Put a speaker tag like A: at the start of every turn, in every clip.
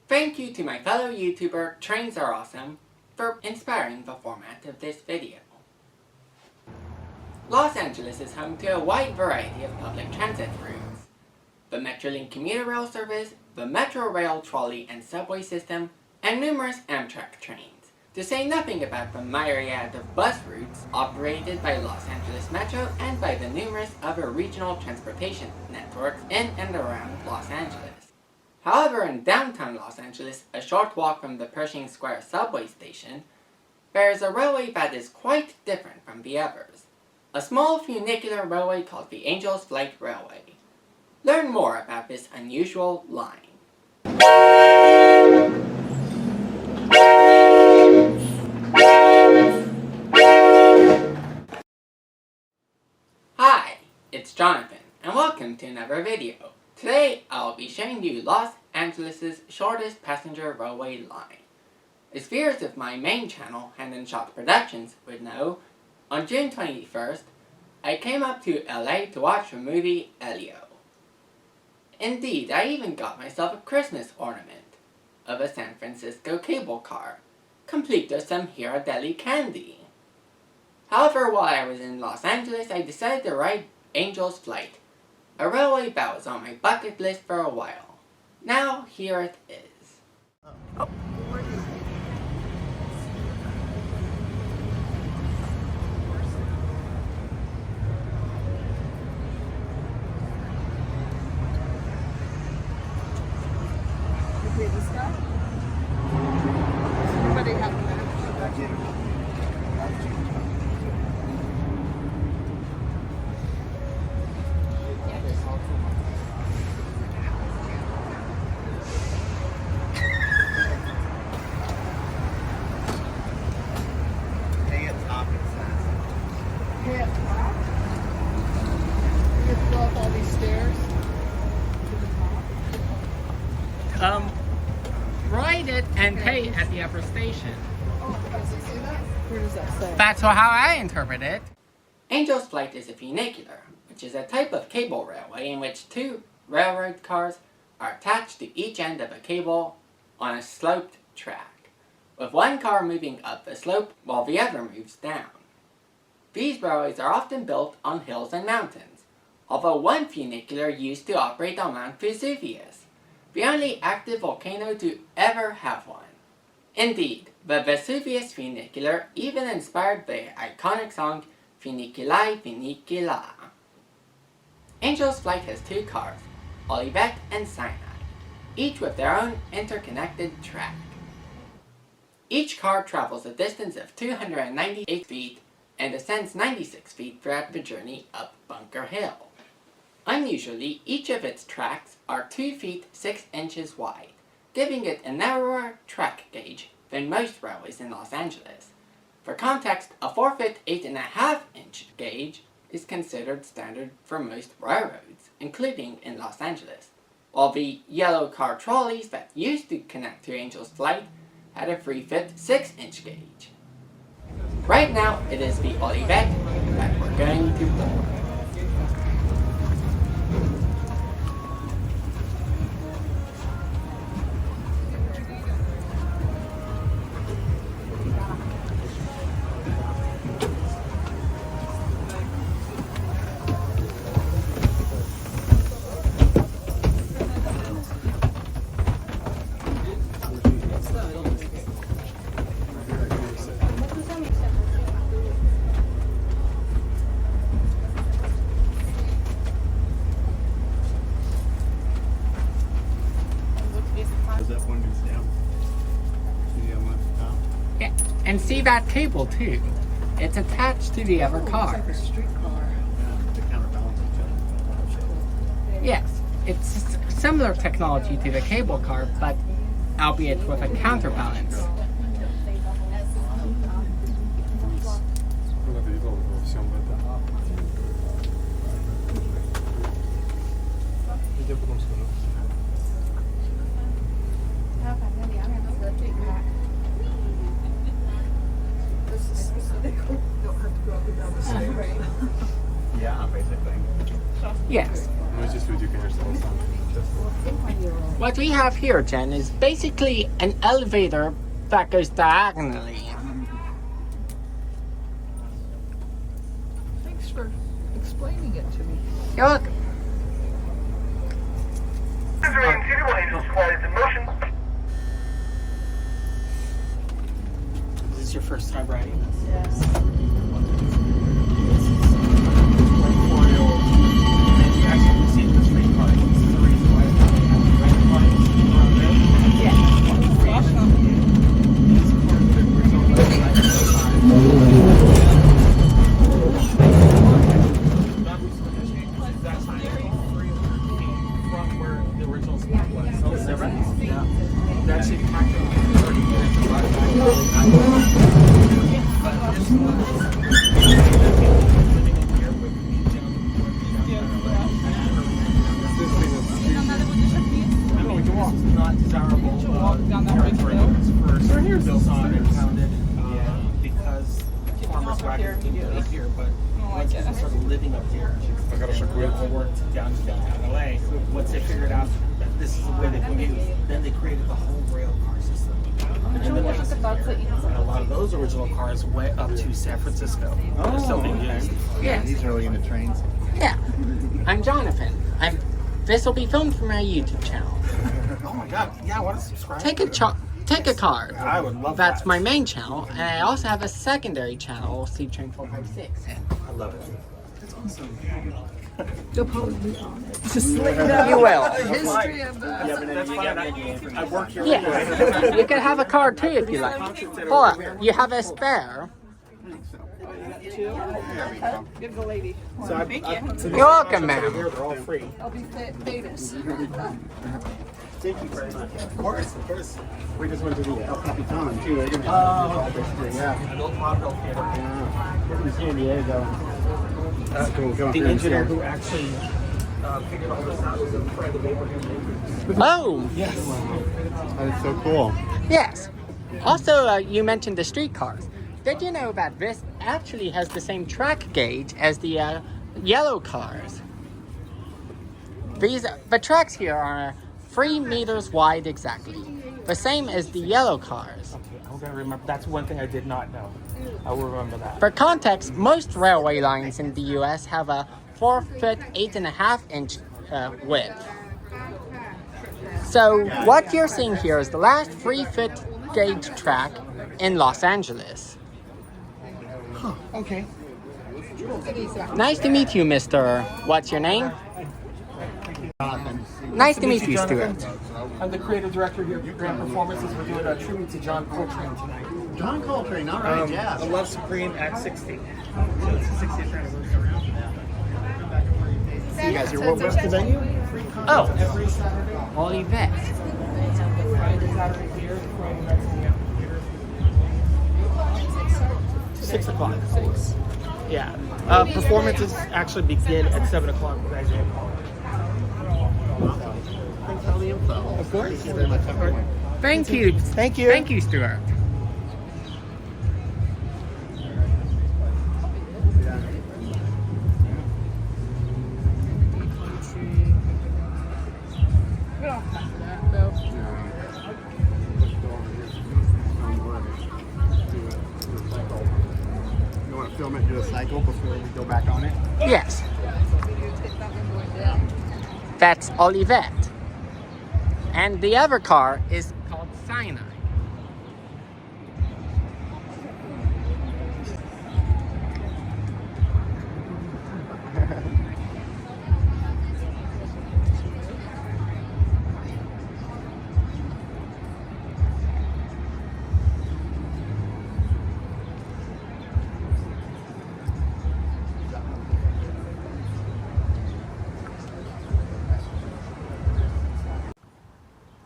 A: Thank you to my fellow YouTuber, Trains Are Awesome, for inspiring the format of this video. Los Angeles is home to a wide variety of public transit routes. The Metrolink commuter rail service, the Metro Rail trolley and subway system, and numerous Amtrak trains, to say nothing about the myriad of bus routes operated by Los Angeles Metro and by the numerous other regional transportation networks in and around Los Angeles. However, in downtown Los Angeles, a short walk from the Pershing Square subway station, there is a railway that is quite different from the others. A small funicular railway called the Angel's Flight Railway. Learn more about this unusual line. Hi, it's Jonathan, and welcome to another video. Today, I'll be showing you Los Angeles' shortest passenger railway line. As viewers of my main channel, Hand & Shot Productions, would know, on June 21st, I came up to LA to watch the movie Elio. Indeed, I even got myself a Christmas ornament of a San Francisco cable car, complete with some Ghirardelli candy. However, while I was in Los Angeles, I decided to ride Angel's Flight, a railway that was on my bucket list for a while. Now, here it is. Oh.
B: This guy? Everybody have a match? All these stairs to the top.
A: Ride it and pay at the upper station.
B: Oh, does it say that? Where does that say?
A: That's how I interpret it. Angel's Flight is a funicular, which is a type of cable railway in which two railroad cars are attached to each end of a cable on a sloped track, with one car moving up the slope while the other moves down. These railways are often built on hills and mountains, although one funicular used to operate on Mount Vesuvius, the only active volcano to ever have one. Indeed, the Vesuvius funicular even inspired the iconic song Funiculi Funicula. Angel's Flight has two cars, Olivet and Sinai, each with their own interconnected track. Each car travels a distance of 298 feet and ascends 96 feet throughout the journey up Bunker Hill. Unusually, each of its tracks are 2 feet 6 inches wide, giving it a narrower track gauge than most railways in Los Angeles. For context, a 4 foot 8.5 inch gauge is considered standard for most railroads, including in Los Angeles, while the yellow car trolleys that used to connect to Angel's Flight had a 3 foot 6 inch gauge. Right now, it is the Olivet that we're going to board. Yeah, and see that cable too. It's attached to the other cars.
B: It's like a streetcar.
C: To counterbalance each other.
A: Yes, it's similar technology to the cable car, but albeit with a counterbalance.
C: Yeah, basically.
A: Yes.
D: It's just ridiculous also.
A: What we have here, Jen, is basically an elevator that goes diagonally.
B: Thanks for explaining it to me.
A: You're welcome. This is your first time riding this?
B: Yes.
D: Living up here, all worked downtown LA. Once they figured out that this is the way they can use, then they created the whole rail car system. And a lot of those original cars went up to San Francisco. They're still being used.
A: Yeah.
C: He's really into trains.
A: Yeah. I'm Jonathan. This will be filmed for my YouTube channel.
D: Oh my god, yeah, I want to subscribe.
A: Take a card.
D: I would love
A: That's
D: that.
A: my main channel, and I also have a secondary channel, Sleep Train 456.
D: I love it. That's awesome.
B: You'll probably be on it.
A: You will.
B: History of the...
D: That's fine. I work here.
A: Yeah. You can have a card too if you like. Or you have a spare.
B: Give the lady.
A: You're welcome, ma'am.
D: They're all free.
B: I'll be famous.
C: Thank you very much. Of course, of course. We just went to the El Capitan too. They're gonna yeah.
D: An old vaudeville theater.
C: Yeah. In San Diego. That's cool.
D: The engineer who actually figured all this out was a friend of Abraham Lincoln.
A: Oh,
D: Yes.
C: That's so cool.
A: yes. Also, you mentioned the streetcars. Did you know that this actually has the same track gauge as the yellow cars? The tracks here are 3 meters wide exactly, the same as the yellow cars.
D: Okay, I'm gonna remember. That's one thing I did not know. I will remember that.
A: For context, most railway lines in the US have a 4-foot, 8.5-inch width. So what you're seeing here is the last 3-foot gauge track in Los Angeles.
D: Okay.
A: Nice to meet you, Mr. What's your name? Nice to meet you, Stuart.
D: I'm the creative director here at Grand Performances. We're doing a tribute to John Coltrane tonight.
C: John Coltrane, all right, yeah.
D: A Love Supreme at 60. So it's the 60th anniversary.
C: See you guys here. What's the venue?
A: Oh,
D: Every Saturday.
A: Olivet.
D: Friday, Saturday here. Friday nights in the amphitheater. 6 o'clock. 6. Yeah. Performances actually begin at 7 o'clock. You guys don't call it.
C: Thanks for all the info.
D: Of course.
C: Thank you very much, everyone.
A: Thank you.
D: Thank you.
A: Thank you, Stuart.
B: We don't have time for that, though.
C: You want to film it, do a cycle before we go back on it?
A: Yes,
B: Videotape that one going down.
A: that's Olivet. And the other car is called Sinai.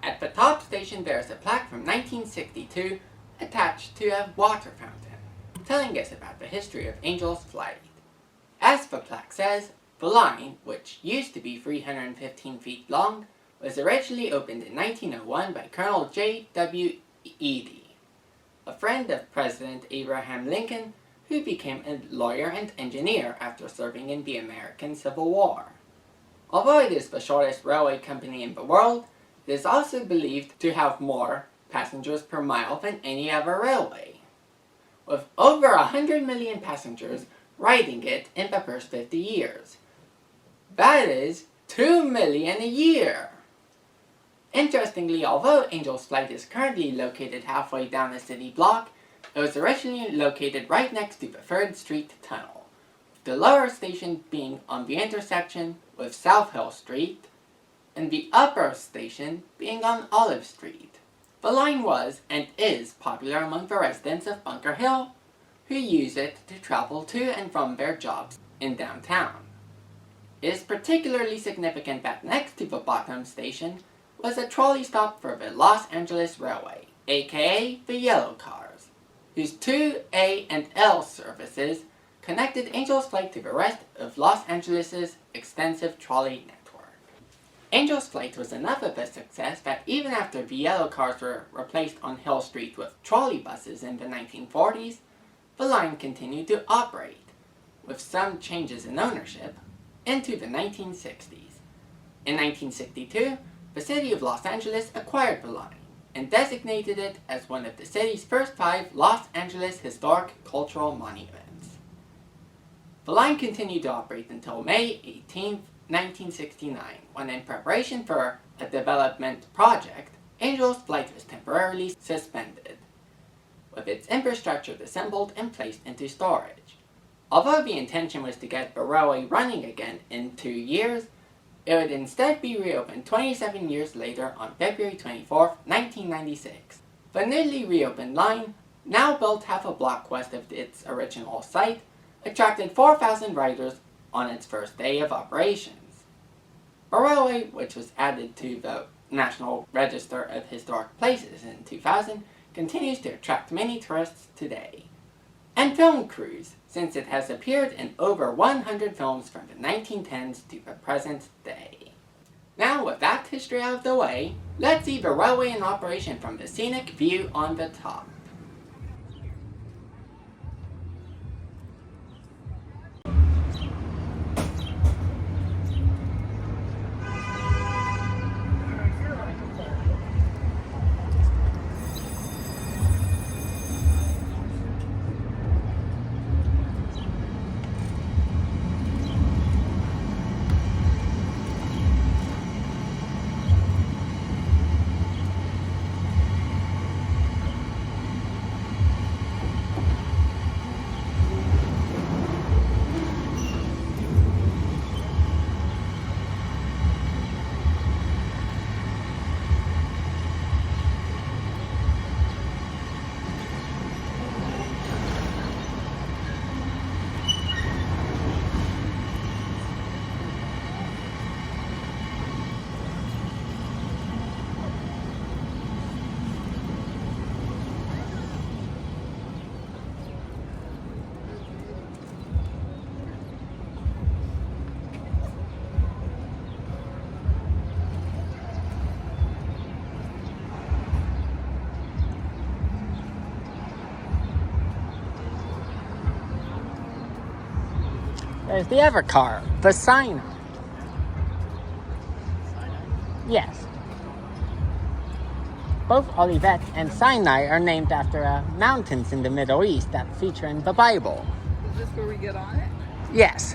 A: At the top station there is a plaque from 1962 attached to a water fountain, telling us about the history of Angel's Flight. As the plaque says, the line, which used to be 315 feet long, was originally opened in 1901 by Colonel J.W. Edie, a friend of President Abraham Lincoln, who became a lawyer and engineer after serving in the American Civil War. Although it is the shortest railway company in the world, it is also believed to have more passengers per mile than any other railway, with over 100 million passengers riding it in the first 50 years. That is 2 million a year! Interestingly, although Angel's Flight is currently located halfway down a city block, it was originally located right next to the 3rd Street Tunnel, with the lower station being on the intersection with South Hill Street, and the upper station being on Olive Street. The line was and is popular among the residents of Bunker Hill, who use it to travel to and from their jobs in downtown. It is particularly significant that next to the bottom station was a trolley stop for the Los Angeles Railway, aka the Yellow Cars, whose 2A and L services connected Angel's Flight to the rest of Los Angeles' extensive trolley network. Angel's Flight was enough of a success that even after the Yellow Cars were replaced on Hill Street with trolley buses in the 1940s, the line continued to operate, with some changes in ownership, into the 1960s. In 1962, the city of Los Angeles acquired the line and designated it as one of the city's first 5 Los Angeles Historic Cultural Monuments. The line continued to operate until May 18, 1969, when in preparation for a development project, Angel's Flight was temporarily suspended, with its infrastructure disassembled and placed into storage. Although the intention was to get the railway running again in 2 years, it would instead be reopened 27 years later on February 24, 1996. The newly reopened line, now built half a block west of its original site, attracted 4,000 riders on its first day of operations. The railway, which was added to the National Register of Historic Places in 2000, continues to attract many tourists today, and film crews, since it has appeared in over 100 films from the 1910s to the present day. Now, with that history out of the way, let's see the railway in operation from the scenic view on the top. There's the other car, the Sinai. Yes. Both Olivet and Sinai are named after mountains in the Middle East that feature in the Bible.
B: Is this where we get on it?
A: Yes.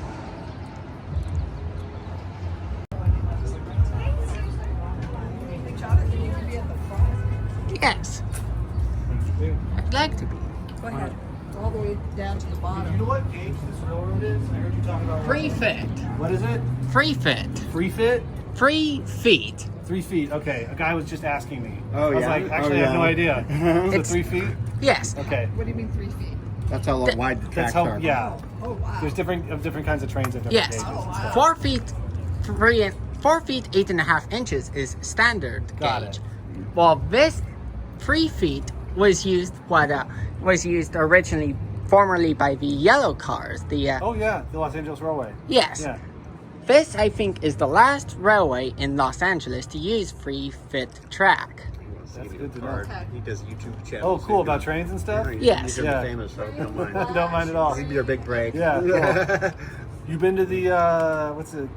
B: Jonathan, you can be at the front.
A: Yes. I'd like to be.
B: Go ahead. All the way down to the bottom.
C: You know what gauge this railroad is? I heard you talking about
A: Free fit.
C: What is it?
A: Free fit.
C: Free fit?
A: 3 feet.
C: 3 feet. Okay, a guy was just asking me.
E: Oh,
C: I was
E: yeah?
C: like, actually,
E: Oh,
C: I have no
E: yeah.
C: idea. Is it
A: It's-
C: 3 feet?
A: Yes.
C: Okay.
B: What do you mean 3 feet?
E: That's how wide the
C: That's
E: tracks
C: how.
E: are.
C: Yeah.
B: Oh, wow.
C: There's different kinds of trains at different
A: Yes.
C: gauges. and stuff.
A: 4 feet 4 feet 8.5 inches is standard
C: Got
A: gauge.
C: it.
A: Well, this 3 feet was used originally, formerly by the Yellow Cars.
C: Oh yeah, the Los Angeles Railway.
A: Yes.
C: Yeah.
A: This, I think, is the last railway in Los Angeles to use free fit track.
C: That's good to know.
E: He does YouTube channels.
C: Oh, cool, about trains and stuff?
A: Yes.
E: He's gonna
C: Yeah.
E: be famous, so don't mind.
C: Don't mind at all.
E: He'd be your big break.
C: Yeah, cool. You been to the what's it?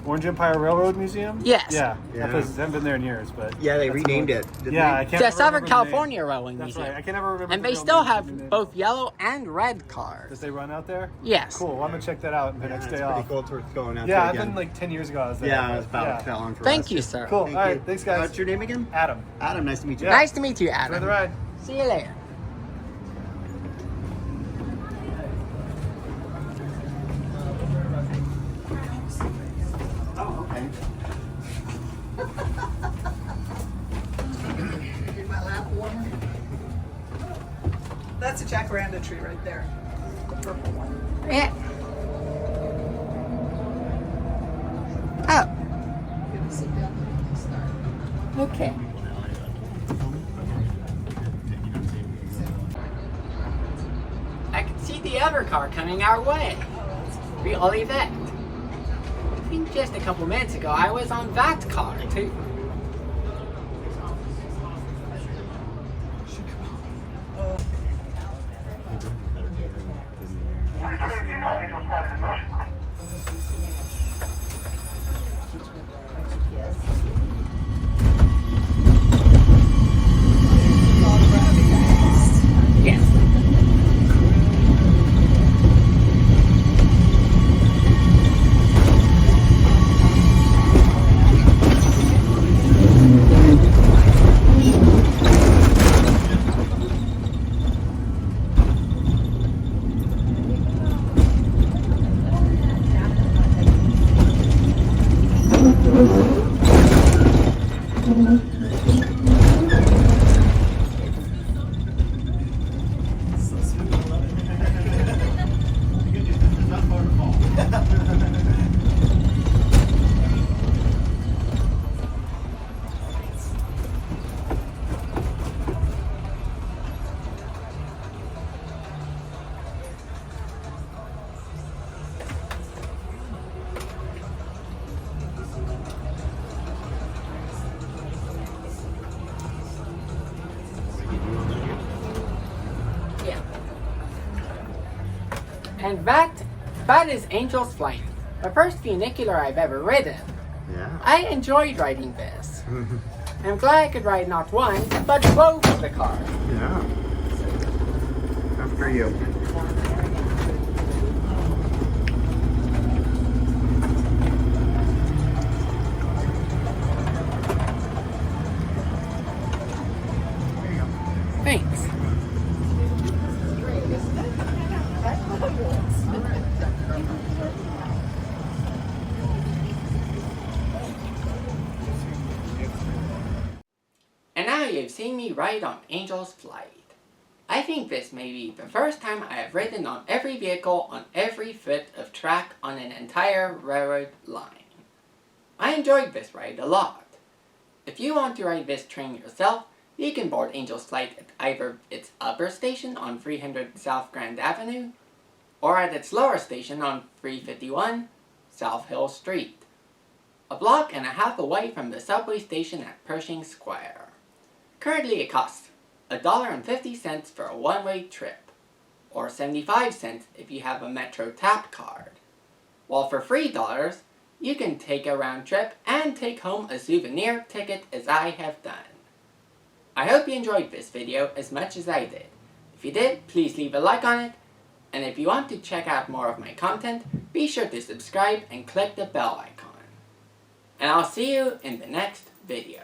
C: Orange Empire Railroad Museum?
A: Yes.
C: Yeah.
E: Yeah.
C: That place, haven't been there in years, but...
E: Yeah, they
C: that's
E: renamed
C: cool.
E: it. Didn't
C: Yeah,
E: they?
C: I can't
A: The
C: remember
A: Southern
C: the
A: California
C: name.
A: Railway
C: That's
A: Museum.
C: right. I can never remember
A: And
C: the
A: they
C: real
A: still
C: name.
A: have both yellow and red
C: Does
A: cars.
C: they run out there?
A: Yes.
C: Cool. Well, I'm going to check that out the
E: Yeah,
C: next
E: it's
C: day
E: pretty
C: off.
E: cool. It's worth going out
C: Yeah,
E: there
C: I've
E: again.
C: been like 10 years ago I was there.
E: Yeah,
C: but
E: it was about that long for
A: Thank
E: us.
A: you, sir.
C: Cool.
E: Thank
C: All right.
E: you.
C: Thanks, guys.
E: What's your name again?
C: Adam.
E: Adam, nice to meet you.
C: Yeah.
A: Nice to meet you,
C: Enjoy
A: Adam.
C: the ride.
A: See you later.
E: Oh, okay.
B: Get my lap warmer. That's a jacaranda tree right there. The purple one.
A: Yeah. Oh,
B: Gonna sit down and start.
A: okay. I can see the other car coming our way. Really that. I think just a couple minutes ago I was on that car too. Yes. Yeah. And that is Angel's Flight, the first funicular I've ever ridden.
E: Yeah.
A: I enjoyed riding this. I'm glad I could ride not one, but both of the cars.
E: Yeah. After you.
A: Thanks. And now you've seen me ride on Angel's Flight. I think this may be the first time I have ridden on every vehicle on every foot of track on an entire railroad line. I enjoyed this ride a lot. If you want to ride this train yourself, you can board Angel's Flight at either its upper station on 300 South Grand Avenue, or at its lower station on 351 South Hill Street, a block and a half away from the subway station at Pershing Square. Currently it costs $1.50 for a one-way trip, or 75 cents if you have a Metro Tap card, while for $3, you can take a round trip and take home a souvenir ticket as I have done. I hope you enjoyed this video as much as I did. If you did, please leave a like on it, and if you want to check out more of my content, be sure to subscribe and click the bell icon. And I'll see you in the next video.